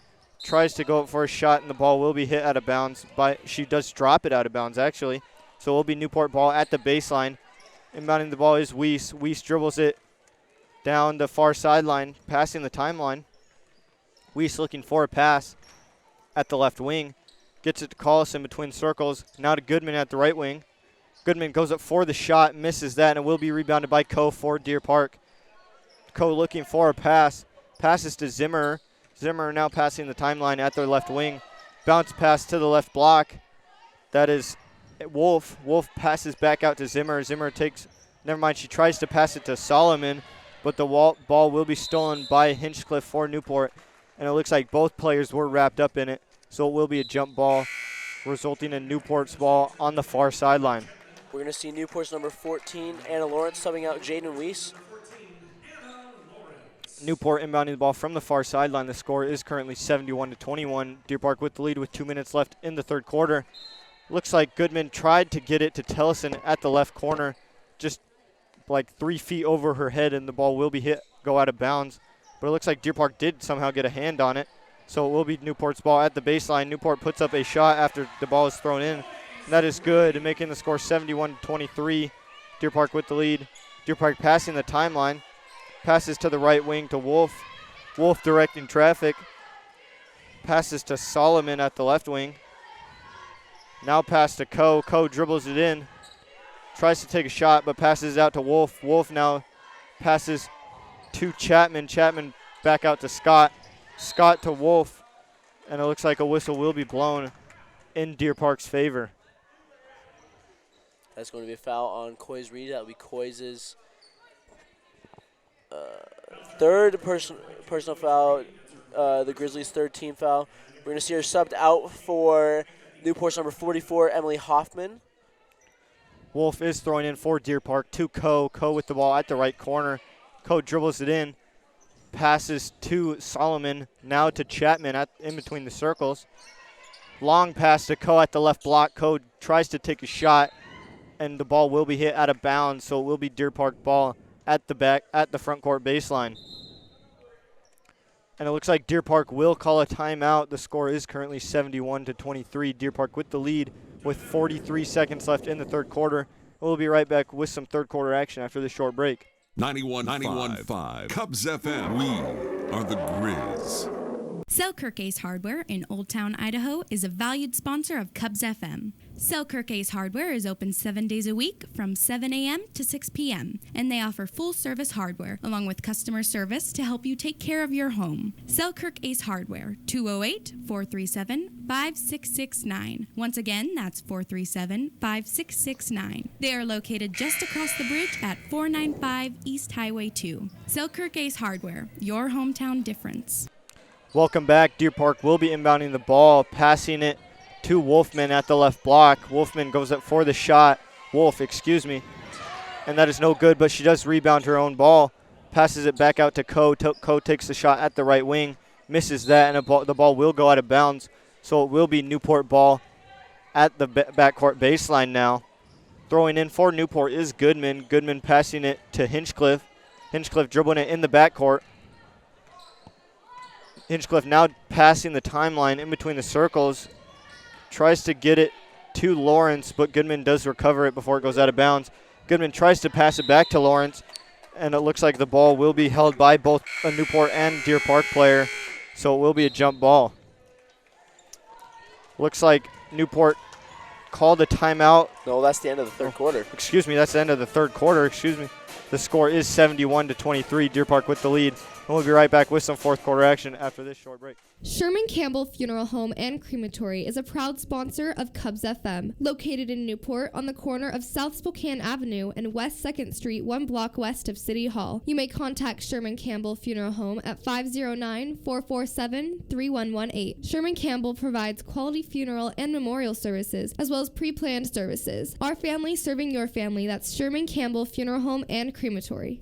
Speaker 1: Tries to go up for a shot, and the ball will be hit out of bounds. She does drop it out of bounds, actually. So it will be Newport ball at the baseline. Inbounding the ball is Weiss. Weiss dribbles it down the far sideline, passing the timeline. Weiss looking for a pass at the left wing. Gets it to Collison between circles. Now to Goodman at the right wing. Goodman goes up for the shot, misses that, and it will be rebounded by Coe for Deer Park. Coe looking for a pass. Passes to Zimmer. Zimmer now passing the timeline at their left wing. Bounce pass to the left block. That is Wolf. Wolf passes back out to Zimmer. Zimmer takes, never mind, she tries to pass it to Solomon, but the ball will be stolen by Hinchcliffe for Newport. And it looks like both players were wrapped up in it, so it will be a jump ball, resulting in Newport's ball on the far sideline.
Speaker 2: We're going to see Newport's number 14, Anna Lawrence, subbing out Jaden Weiss.
Speaker 1: Newport inbounding the ball from the far sideline. The score is currently 71-21. Deer Park with the lead with 2 minutes left in the third quarter. Looks like Goodman tried to get it to Tellison at the left corner, just like 3 feet over her head, and the ball will be hit, go out of bounds. But it looks like Deer Park did somehow get a hand on it, so it will be Newport's ball at the baseline. Newport puts up a shot after the ball is thrown in. And that is good, making the score 71-23. Deer Park with the lead. Deer Park passing the timeline. Passes to the right wing to Wolf. Wolf directing traffic. Passes to Solomon at the left wing. Now pass to Coe. Coe dribbles it in. Tries to take a shot, but passes out to Wolf. Wolf now passes to Chapman. Chapman back out to Scott. Scott to Wolf. And it looks like a whistle will be blown in Deer Park's favor.
Speaker 2: That's going to be a foul on Coy's Reed. That will be Coy's third personal foul, the Grizzlies' third team foul. We're going to see her subbed out for Newport's number 44, Emily Hoffman.
Speaker 1: Wolf is throwing in for Deer Park to Coe. Coe with the ball at the right corner. Coe dribbles it in. Passes to Solomon. Now to Chapman in between the circles. Long pass to Coe at the left block. Coe tries to take a shot, and the ball will be hit out of bounds, so it will be Deer Park ball at the front court baseline. And it looks like Deer Park will call a timeout. The score is currently 71-23. Deer Park with the lead with 43 seconds left in the third quarter. We'll be right back with some third quarter action after this short break.
Speaker 8: 91.5 Cubs FM. We are the Grizz.
Speaker 3: Selkirk Ace Hardware in Old Town, Idaho is a valued sponsor of Cubs FM. Selkirk Ace Hardware is open 7 days a week from 7 a.m. to 6 p.m., and they offer full-service hardware along with customer service to help you take care of your home. Selkirk Ace Hardware, 208-437-5669. Once again, that's 437-5669. They are located just across the bridge at 495 East Highway 2. Selkirk Ace Hardware, your hometown difference.
Speaker 1: Welcome back. Deer Park will be inbounding the ball, passing it to Wolfman at the left block. Wolfman goes up for the shot. And that is no good, but she does rebound her own ball. Passes it back out to Coe. Coe takes the shot at the right wing, misses that, and the ball will go out of bounds. So it will be Newport ball at the backcourt baseline now. Throwing in for Newport is Goodman. Goodman passing it to Hinchcliffe. Hinchcliffe dribbling it in the backcourt. Hinchcliffe now passing the timeline in between the circles. Tries to get it to Lawrence, but Goodman does recover it before it goes out of bounds. Goodman tries to pass it back to Lawrence, and it looks like the ball will be held by both a Newport and Deer Park player, so it will be a jump ball. Looks like Newport called a timeout.
Speaker 2: No, that's the end of the third quarter.
Speaker 1: That's the end of the third quarter. The score is 71-23. Deer Park with the lead. And we'll be right back with some fourth quarter action after this short break.
Speaker 9: Sherman Campbell Funeral Home and Crematory is a proud sponsor of Cubs FM, located in Newport on the corner of South Spokane Avenue and West 2nd Street, 1 block west of City Hall. You may contact Sherman Campbell Funeral Home at 509-447-3118. Sherman Campbell provides quality funeral and memorial services, as well as pre-planned services. Our family serving your family. That's Sherman Campbell Funeral Home and Crematory.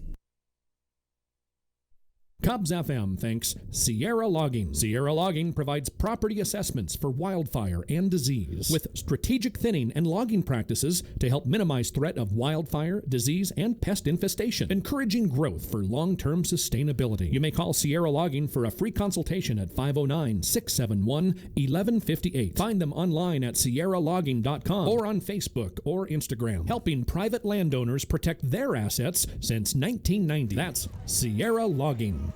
Speaker 7: Cubs FM thanks Sierra Logging. Sierra Logging provides property assessments for wildfire and disease with strategic thinning and logging practices to help minimize threat of wildfire, disease, and pest infestation, encouraging growth for long-term sustainability. You may call Sierra Logging for a free consultation at 509-671-1158. Find them online at sierralogging.com or on Facebook or Instagram, helping private landowners protect their assets since 1990. That's Sierra Logging.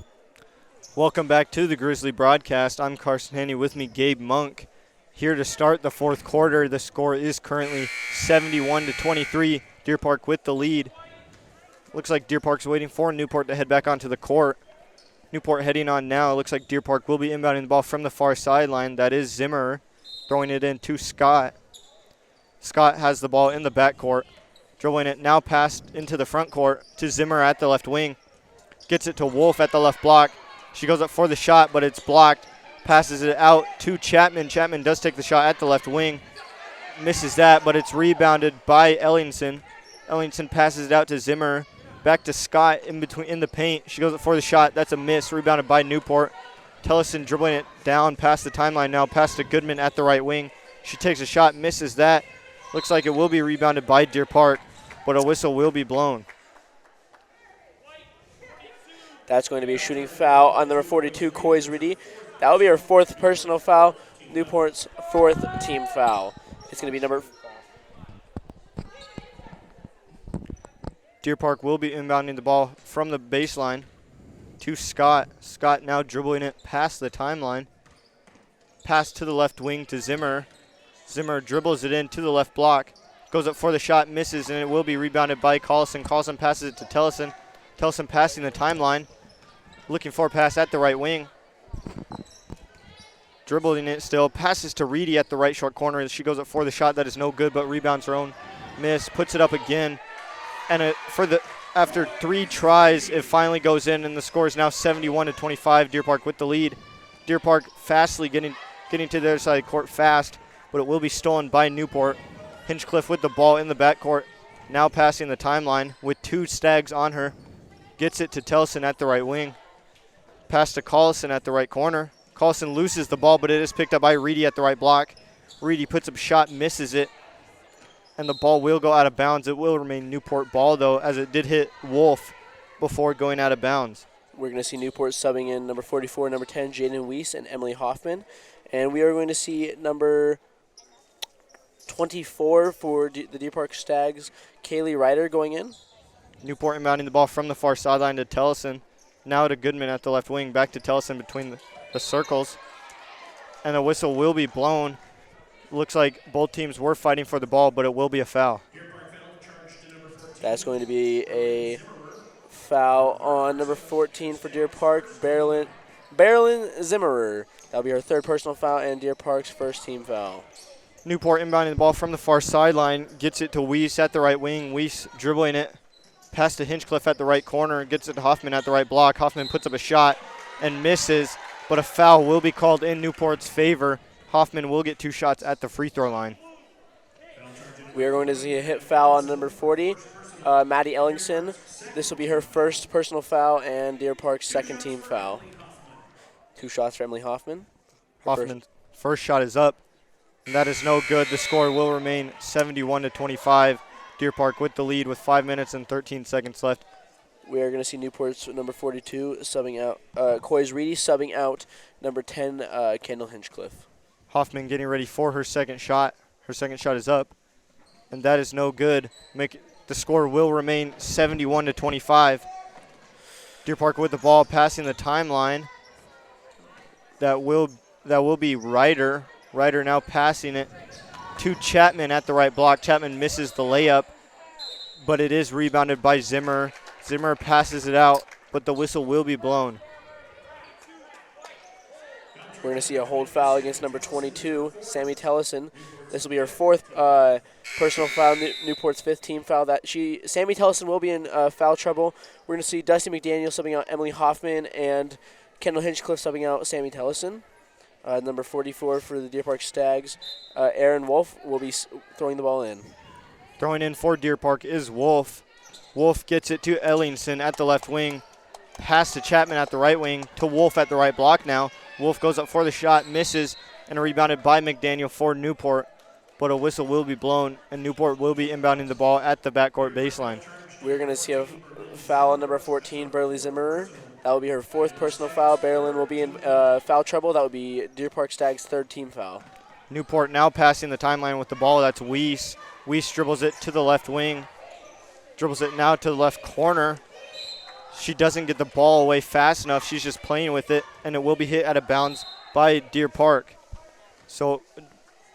Speaker 1: Welcome back to the Grizzly broadcast. I'm Carson Haney, with me Gabe Monk. Here to start the fourth quarter. The score is currently 71-23. Deer Park with the lead. Looks like Deer Park's waiting for Newport to head back onto the court. Newport heading on now. Looks like Deer Park will be inbounding the ball from the far sideline. That is Zimmer throwing it in to Scott. Scott has the ball in the backcourt. Dribbling it now passed into the front court to Zimmer at the left wing. Gets it to Wolf at the left block. She goes up for the shot, but it's blocked. Passes it out to Chapman. Chapman does take the shot at the left wing. Misses that, but it's rebounded by Ellingson. Ellingson passes it out to Zimmer. Back to Scott in the paint. She goes up for the shot. That's a miss. Rebounded by Newport. Tellison dribbling it down past the timeline now. Pass to Goodman at the right wing. She takes a shot, misses that. Looks like it will be rebounded by Deer Park, but a whistle will be blown.
Speaker 2: That's going to be a shooting foul on number 42, Coys Reedy. That will be her fourth personal foul, Newport's fourth team foul. It's going to be number...
Speaker 1: Deer Park will be inbounding the ball from the baseline to Scott. Scott now dribbling it past the timeline. Pass to the left wing to Zimmer. Zimmer dribbles it in to the left block. Goes up for the shot, misses, and it will be rebounded by Collison. Collison passes it to Tellison. Tellison passing the timeline. Looking for a pass at the right wing. Dribbling it still. Passes to Reedy at the right short corner. She goes up for the shot. That is no good, but rebounds her own miss. Puts it up again. And after 3 tries, it finally goes in, and the score is now 71-25. Deer Park with the lead. Deer Park fastly getting to their side of the court fast, but it will be stolen by Newport. Hinchcliffe with the ball in the backcourt. Now passing the timeline with 2 Stags on her. Gets it to Tellison at the right wing. Pass to Collison at the right corner. Collison loses the ball, but it is picked up by Reedy at the right block. Reedy puts up a shot, misses it, and the ball will go out of bounds. It will remain Newport ball, though, as it did hit Wolf before going out of bounds.
Speaker 2: We're going to see Newport subbing in number 44, number 10, Jaden Weiss, and Emily Hoffman. And we are going to see number 24 for the Deer Park Stags, Kaylee Ryder, going in.
Speaker 1: Newport inbounding the ball from the far sideline to Tellison. Now to Goodman at the left wing. Back to Tellison between the circles. And the whistle will be blown. Looks like both teams were fighting for the ball, but it will be a foul.
Speaker 2: That's going to be a foul on number 14 for Deer Park, Marilyn Zimmerer. That'll be her third personal foul and Deer Park's first team foul.
Speaker 1: Newport inbounding the ball from the far sideline. Gets it to Weiss at the right wing. Weiss dribbling it. Pass to Hinchcliffe at the right corner. Gets it to Hoffman at the right block. Hoffman puts up a shot and misses, but a foul will be called in Newport's favor. Hoffman will get 2 shots at the free throw line.
Speaker 2: We are going to see a hit foul on number 40, Maddie Ellingson. This will be her first personal foul and Deer Park's second team foul. 2 shots for Emily Hoffman.
Speaker 1: Hoffman's first shot is up, and that is no good. The score will remain 71-25. Deer Park with the lead with 5 minutes and 13 seconds left.
Speaker 2: We are going to see Newport's number 42 subbing out, Coys Reedy subbing out number 10, Kendall Hinchcliffe.
Speaker 1: Hoffman getting ready for her second shot. Her second shot is up, and that is no good. The score will remain 71-25. Deer Park with the ball, passing the timeline. That will be Ryder. Ryder now passing it to Chapman at the right block. Chapman misses the layup, but it is rebounded by Zimmer. Zimmer passes it out, but the whistle will be blown.
Speaker 2: We're going to see a hold foul against number 22, Sammy Tellison. This will be her fourth personal foul, Newport's fifth team foul. Sammy Tellison will be in foul trouble. We're going to see Dusty McDaniel subbing out Emily Hoffman and Kendall Hinchcliffe subbing out Sammy Tellison. Number 44 for the Deer Park Stags, Aaron Wolf will be throwing the ball in.
Speaker 1: Throwing in for Deer Park is Wolf. Wolf gets it to Ellingson at the left wing. Pass to Chapman at the right wing to Wolf at the right block now. Wolf goes up for the shot, misses, and rebounded by McDaniel for Newport. But a whistle will be blown, and Newport will be inbounding the ball at the backcourt baseline.
Speaker 2: We're going to see a foul on number 14, Burley Zimmerer. That will be her fourth personal foul. Maryland will be in foul trouble. That would be Deer Park Stags' third team foul.
Speaker 1: Newport now passing the timeline with the ball. That's Weiss. Weiss dribbles it to the left wing. Dribbles it now to the left corner. She doesn't get the ball away fast enough. She's just playing with it, and it will be hit out of bounds by Deer Park. So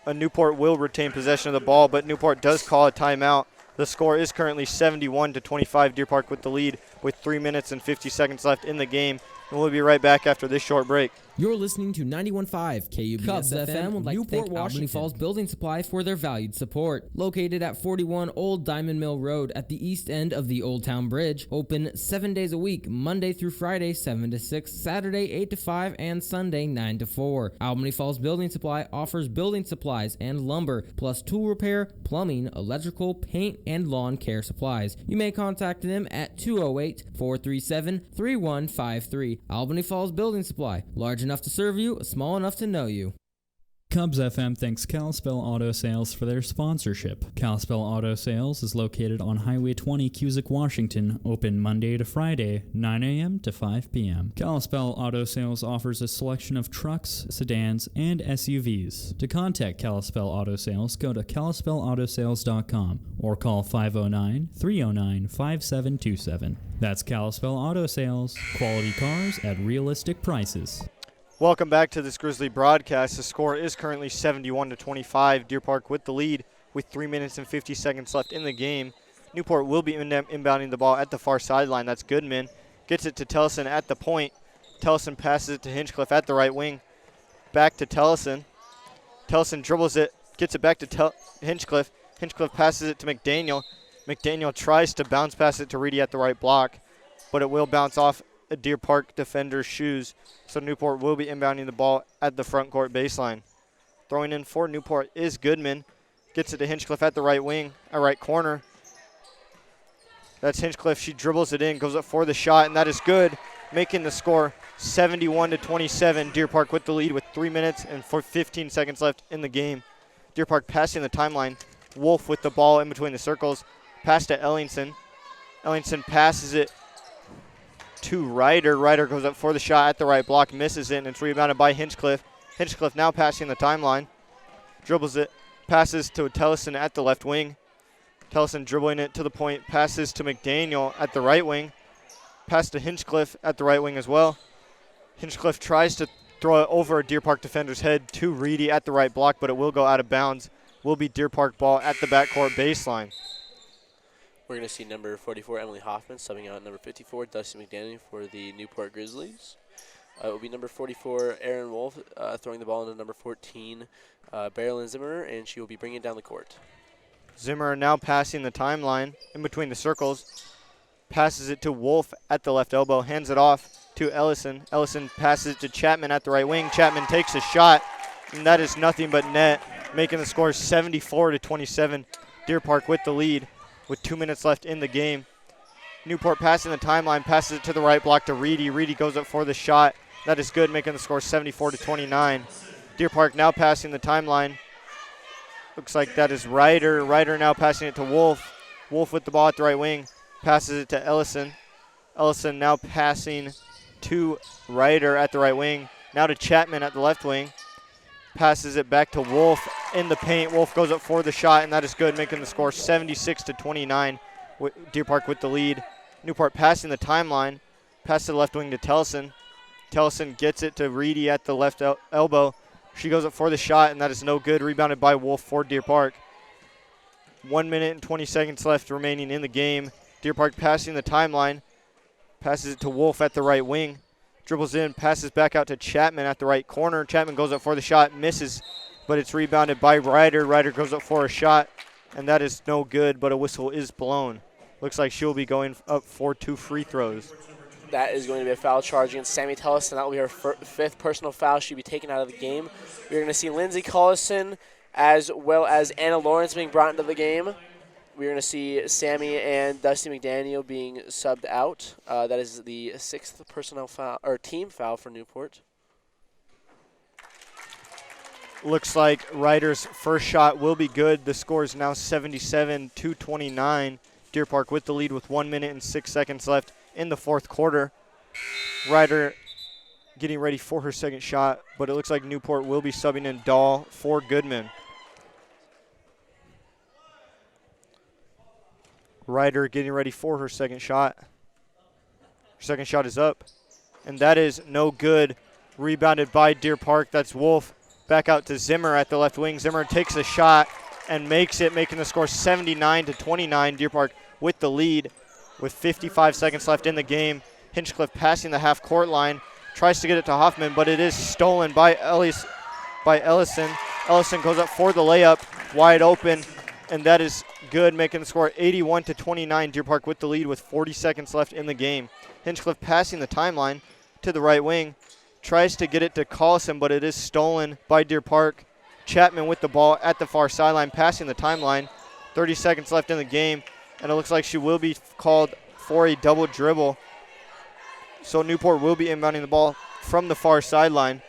Speaker 1: Newport will retain possession of the ball, but Newport does call a timeout. The score is currently 71-25. Deer Park with the lead with 3 minutes and 50 seconds left in the game. And we'll be right back after this short break.
Speaker 10: You're listening to 91.5 KUBS
Speaker 11: Cubs FM would like
Speaker 10: Newport,
Speaker 11: to thank Albany
Speaker 10: Washington.
Speaker 11: Falls Building Supply for their valued support. Located at 41 Old Diamond Mill Road at the east end of the Old Town Bridge. Open 7 days a week, Monday through Friday 7 to 6, Saturday 8 to 5, and Sunday 9 to 4. Albany Falls Building Supply offers building supplies and lumber, plus tool repair, plumbing, electrical, paint, and lawn care supplies. You may contact them at 208-437-3153. Albany Falls Building Supply, large enough to serve you, small enough to know you.
Speaker 5: Cubs FM thanks Kalispell Auto Sales for their sponsorship. Kalispell Auto Sales is located on Highway 20, Cusick, Washington, open Monday to Friday, 9 a.m. to 5 p.m. Kalispell Auto Sales offers a selection of trucks, sedans, and SUVs. To contact Kalispell Auto Sales, go to kalispellautoSales.com or call 509-309-5727. That's Kalispell Auto Sales, quality cars at realistic prices.
Speaker 1: Welcome back to this Grizzly broadcast. The score is currently 71-25. Deer Park with the lead with 3 minutes and 50 seconds left in the game. Newport will be inbounding the ball at the far sideline. That's Goodman. Gets it to Tellison at the point. Tellison passes it to Hinchcliffe at the right wing. Back to Tellison. Tellison dribbles it, gets it back to Hinchcliffe. Hinchcliffe passes it to McDaniel. McDaniel tries to bounce pass it to Reedy at the right block, but it will bounce off a Deer Park defender's shoes. So Newport will be inbounding the ball at the front court baseline. Throwing in for Newport is Goodman. Gets it to Hinchcliffe at the right wing, right corner. That's Hinchcliffe. She dribbles it in, goes up for the shot, and that is good, making the score 71-27. Deer Park with the lead with 3 minutes and 15 seconds left in the game. Deer Park passing the timeline. Wolf with the ball in between the circles. Pass to Ellingson. Ellingson passes it to Ryder. Ryder goes up for the shot at the right block, misses it, and it's rebounded by Hinchcliffe. Hinchcliffe now passing the timeline. Dribbles it, passes to Tellison at the left wing. Tellison dribbling it to the point, passes to McDaniel at the right wing. Pass to Hinchcliffe at the right wing as well. Hinchcliffe tries to throw it over a Deer Park defender's head to Reedy at the right block, but it will go out of bounds. Will be Deer Park ball at the backcourt baseline.
Speaker 2: We're going to see number 44, Emily Hoffman, subbing out number 54, Dusty McDaniel for the Newport Grizzlies. It will be number 44, Erin Wolf, throwing the ball into number 14, Barrelyn Zimmer, and she will be bringing it down the court.
Speaker 1: Zimmer now passing the timeline in between the circles. Passes it to Wolf at the left elbow, hands it off to Ellison. Ellison passes it to Chapman at the right wing. Chapman takes a shot, and that is nothing but net, making the score 74-27. Deer Park with the lead with 2 minutes left in the game. Newport passing the timeline, passes it to the right block to Reedy. Reedy goes up for the shot. That is good, making the score 74-29. Deer Park now passing the timeline. Looks like that is Ryder. Ryder now passing it to Wolf. Wolf with the ball at the right wing. Passes it to Ellison. Ellison now passing to Ryder at the right wing. Now to Chapman at the left wing. Passes it back to Wolf in the paint. Wolf goes up for the shot, and that is good, making the score 76-29. Deer Park with the lead. Newport passing the timeline. Pass to the left wing to Tellison. Tellison gets it to Reedy at the left elbow. She goes up for the shot, and that is no good. Rebounded by Wolf for Deer Park. 1 minute and 20 seconds left remaining in the game. Deer Park passing the timeline. Passes it to Wolf at the right wing. Dribbles in, passes back out to Chapman at the right corner. Chapman goes up for the shot, misses, but it's rebounded by Ryder. Ryder goes up for a shot, and that is no good, but a whistle is blown. Looks like she'll be going up for 2 free throws.
Speaker 2: That is going to be a foul charge against Sammy Tellison. That will be her 5th personal foul. She'll be taken out of the game. We're going to see Lindsay Collison as well as Anna Lawrence being brought into the game. We're going to see Sammy and Dusty McDaniel being subbed out. That is the 6th personnel foul or team foul for Newport.
Speaker 1: Looks like Ryder's first shot will be good. The score is now 77-29. Deer Park with the lead with 1 minute and 6 seconds left in the 4th quarter. Ryder getting ready for her second shot, but it looks like Newport will be subbing in Dahl for Goodman. Ryder getting ready for her second shot. Her second shot is up, and that is no good. Rebounded by Deer Park. That's Wolf. Back out to Zimmer at the left wing. Zimmer takes a shot and makes it, making the score 79-29. Deer Park with the lead with 55 seconds left in the game. Hinchcliffe passing the half-court line. Tries to get it to Hoffman, but it is stolen by Ellison. Ellison goes up for the layup, wide open, and that is good, making the score 81-29. Deer Park with the lead with 40 seconds left in the game. Hinchcliffe passing the timeline to the right wing. Tries to get it to Collison, but it is stolen by Deer Park. Chapman with the ball at the far sideline, passing the timeline. 30 seconds left in the game, and it looks like she will be called for a double dribble. So Newport will be inbounding the ball from the far sideline.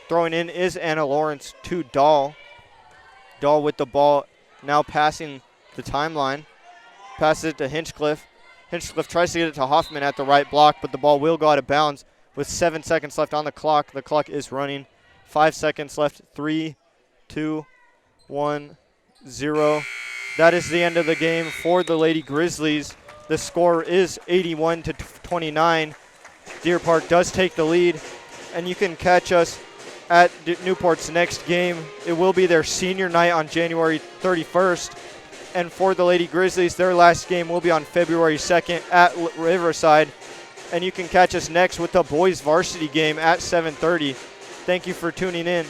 Speaker 1: Throwing in is Anna Lawrence to Dahl. Dahl with the ball, now passing the timeline. Passes it to Hinchcliffe. Hinchcliffe tries to get it to Hoffman at the right block, but the ball will go out of bounds with 7 seconds left on the clock. The clock is running. 5 seconds left. 3, 2, 1, 0. That is the end of the game for the Lady Grizzlies. The score is 81-29. Deer Park does take the lead, and you can catch us at Newport's next game. It will be their senior night on January 31st. And for the Lady Grizzlies, their last game will be on February 2nd at Riverside. And you can catch us next with the boys varsity game at 7:30. Thank you for tuning in.